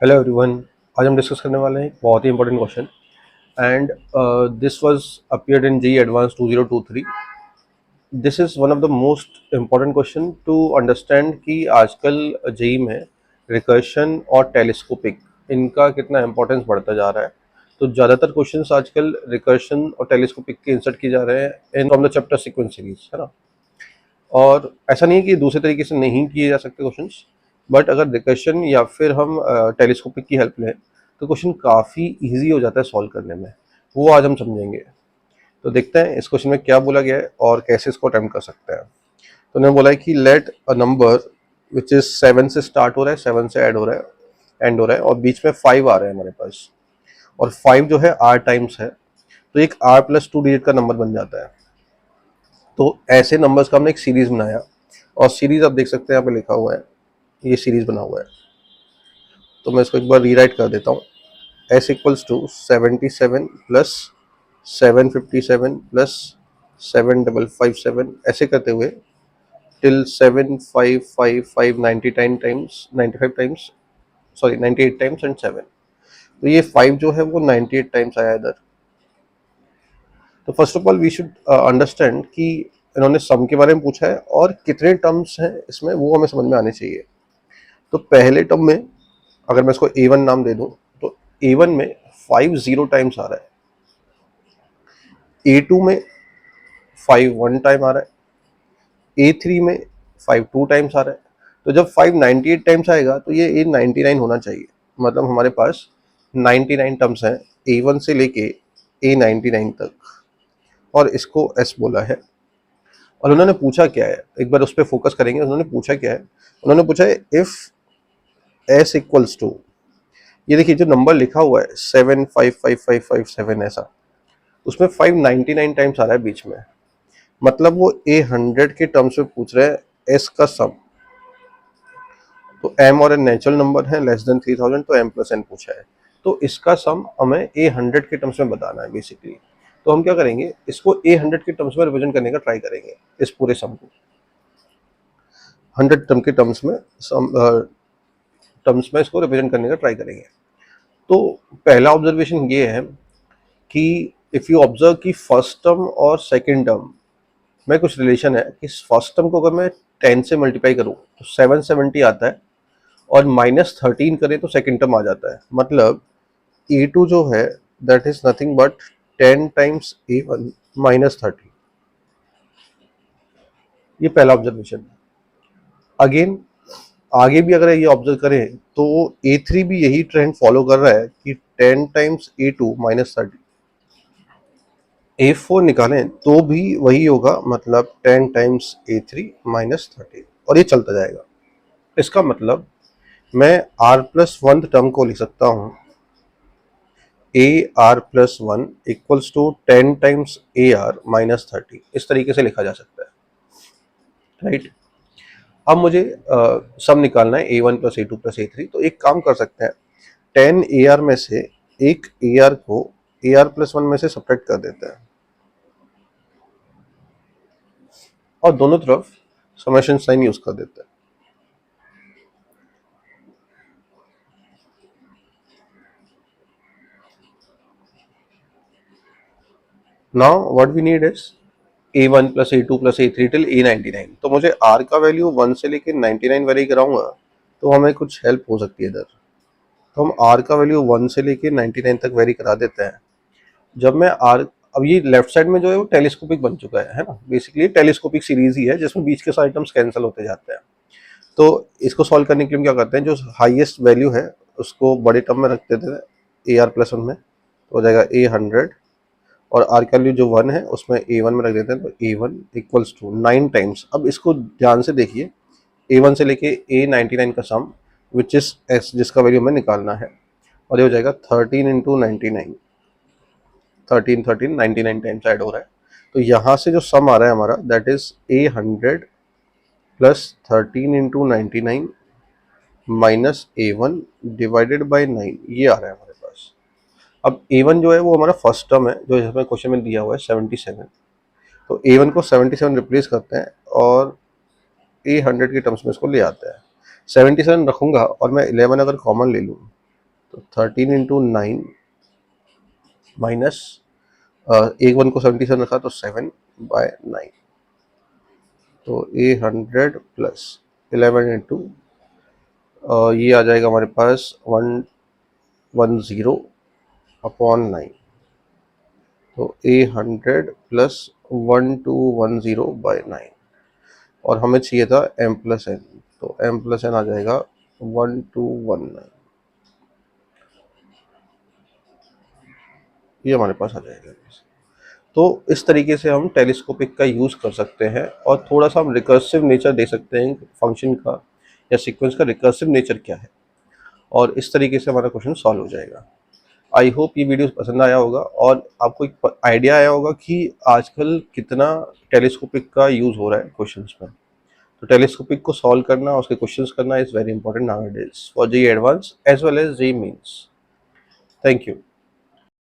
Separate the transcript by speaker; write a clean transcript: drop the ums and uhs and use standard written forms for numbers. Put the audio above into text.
Speaker 1: Hello everyone. आज हम discuss करने वाले हैं एक बहुत ही important question and this was appeared in JEE advance 2023। This is one of the most important question to understand कि आजकल जेई में रिकर्शन और टेलीस्कोपिक इनका कितना इंपॉर्टेंस बढ़ता जा रहा है। तो ज़्यादातर क्वेश्चंस आजकल रिकर्शन और टेलीस्कोपिक के इंसर्ट किए जा रहे हैं in from the chapter sequence series, है ना। और ऐसा नहीं है कि दूसरे तरीके से नहीं किए जा सकते क्वेश्चंस, बट अगर रिकर्शन या फिर हम टेलीस्कोपिक की हेल्प लें तो क्वेश्चन काफ़ी इजी हो जाता है सॉल्व करने में। वो आज हम समझेंगे। तो देखते हैं इस क्वेश्चन में क्या बोला गया है और कैसे इसको अटेम्प्ट कर सकते हैं। तो उन्होंने बोला है कि let a number which is 7 से स्टार्ट हो रहा है, 7 से ऐड हो रहा है, एंड हो रहा है, और बीच में 5 आ रहे हैं हमारे पास, और 5 जो है आर टाइम्स है, तो एक आर प्लस 2 डिजिट का नंबर बन जाता है। तो ऐसे नंबर्स का हमने एक सीरीज बनाया, और सीरीज आप देख सकते हैं यहाँ पे लिखा हुआ है, ये सीरीज बना हुआ है। तो मैं इसको एक बार रीराइट कर देता हूँ। S equals to 77 plus 757 plus 7557, ऐसे करते हुए till 7555 times 95 times, sorry 98 times and 7। तो ये 5 जो है वो 98 टाइम्स आया इधर। तो first of all we should understand कि इन्होंने सम के बारे में पूछा है और कितने टर्म्स हैं इसमें वो हमें समझ में आने चाहिए। तो पहले टर्म में अगर मैं इसको A1 नाम दे दूं तो A1 में 5 0 टाइम्स आ रहा है, A2 में 5 1 टाइम आ रहा है, A3 में 5 2 टाइम्स आ रहा है। तो जब 5 98 टाइम्स आएगा तो ये A 99 होना चाहिए। मतलब हमारे पास 99 टर्म्स हैं A1 से लेके A 99 तक, और इसको S बोला है। और उन्होंने पूछा क्या है, एक बार उस पर फोकस करेंगे। उन्होंने पूछा क्या है, उन्होंने पूछा है इफ S इक्वल्स टू, ये देखिए जो नंबर लिखा हुआ है 755557 ऐसा, उसमें 599 टाइम्स आ रहा है बीच में। मतलब वो A100 के टर्म्स में पूछ रहे हैं S का सम। तो M और N नेचुरल नंबर है, लेस देन 3000, तो M प्लस N पूछा है। तो इसका सम हमें A100 के टर्म्स में बताना है बेसिकली। तो हम क्या करेंगे, इसको A100 के टर्म्स में रिप्रेजेंट करने का ट्राई करेंगे, इस पूरे सम को 100 टर्म के टर्म्स में टर्म्स में इसको रिप्रेजेंट करने का ट्राई करेंगे। तो पहला ऑब्जर्वेशन ये है कि इफ़ यू ऑब्जर्व कि फर्स्ट टर्म और सेकंड टर्म में कुछ रिलेशन है कि फर्स्ट टर्म को अगर मैं 10 से मल्टीप्लाई करूँ तो 770 आता है, और -13 करें तो सेकंड टर्म आ जाता है। मतलब A2 जो है that is nothing but 10 times A1 -30। ये पहला ऑब्जर्वेशन है। अगेन आगे भी अगर ये ऑब्जर्व करें तो A3 भी यही ट्रेंड फॉलो कर रहा है कि 10 टाइम्स A2 -30। A4 निकालें तो भी वही होगा, मतलब 10 टाइम्स A3 -30, और ये चलता जाएगा। इसका मतलब मैं R प्लस वन टर्म को लिख सकता हूँ AR plus one equals to 10 times AR -30, इस तरीके से लिखा जा सकता है, राइट। अब मुझे सम निकालना है A1 plus A2 plus A3। तो एक काम कर सकते हैं, 10 AR में से एक AR को AR प्लस वन में से सब्ट्रैक्ट कर देते हैं, और दोनों तरफ समेशन साइन यूज कर देते हैं। Now what we need is A1 plus A2 plus A3 till A99। तो मुझे R का वैल्यू 1 से लेकर 99 वेरी कराऊंगा तो हमें कुछ हेल्प हो सकती है इधर। तो हम R का वैल्यू 1 से लेकर 99 तक वेरी करा देते हैं। जब मैं R, अब ये लेफ्ट साइड में जो है वो टेलीस्कोपिक बन चुका है ना। बेसिकली टेलीस्कोपिक सीरीज ही है जिसमें बीच के सारे टर्म्स कैंसिल होते जाते हैं। तो इसको सॉल्व करने के लिए हम क्या करते हैं, जो हाईएस्ट वैल्यू है उसको बड़े टर्म में रख देते हैं AR प्लस वन में, तो हो जाएगा A100, और आर का वैल्यू जो 1 है उसमें A1 में रख देते हैं, तो A1 इक्वल्स टू 9 टाइम्स। अब इसको ध्यान से देखिए, A1 से लेके A99 का सम विच इज S, जिसका वैल्यू हमें निकालना है, और ये हो जाएगा 13 इंटू 99, 13 टाइम्स ऐड हो रहा है। तो यहाँ से जो सम आ रहा है हमारा that is A100 plus 13 into 99 minus A1 divided by 9, ये आ रहा है हमारे पास। अब A1 जो है वो हमारा फर्स्ट टर्म है जो हमें क्वेश्चन में दिया हुआ है 77। तो A1 को 77 रिप्लेस करते हैं और A100 के टर्म्स में इसको ले आते हैं। 77 रखूंगा और मैं 11 अगर कॉमन ले लूँ तो 13 इंटू 9 माइनस एक 1 को 77 रखा तो 7/9, तो 800 प्लस 11 इंटू ये आ जाएगा हमारे पास 110 अपॉन 9, तो 800 प्लस 1210/9, और हमें चाहिए था m+n, तो m+n आ जाएगा 1219, ये हमारे पास आ जाएगा। तो इस तरीके से हम टेलीस्कोपिक का यूज़ कर सकते हैं और थोड़ा सा हम रिकर्सिव नेचर दे सकते हैं फंक्शन का या सीक्वेंस का रिकर्सिव नेचर क्या है, और इस तरीके से हमारा क्वेश्चन सॉल्व हो जाएगा। आई होप ये वीडियो पसंद आया होगा और आपको एक आइडिया आया होगा कि आजकल कितना टेलीस्कोपिक का यूज़ हो रहा है क्वेश्चंस में। तो टेलीस्कोपिक को सॉल्व करना, उसके क्वेश्चंस करना is very important nowadays for JEE advance as well as JEE mains. Thank you.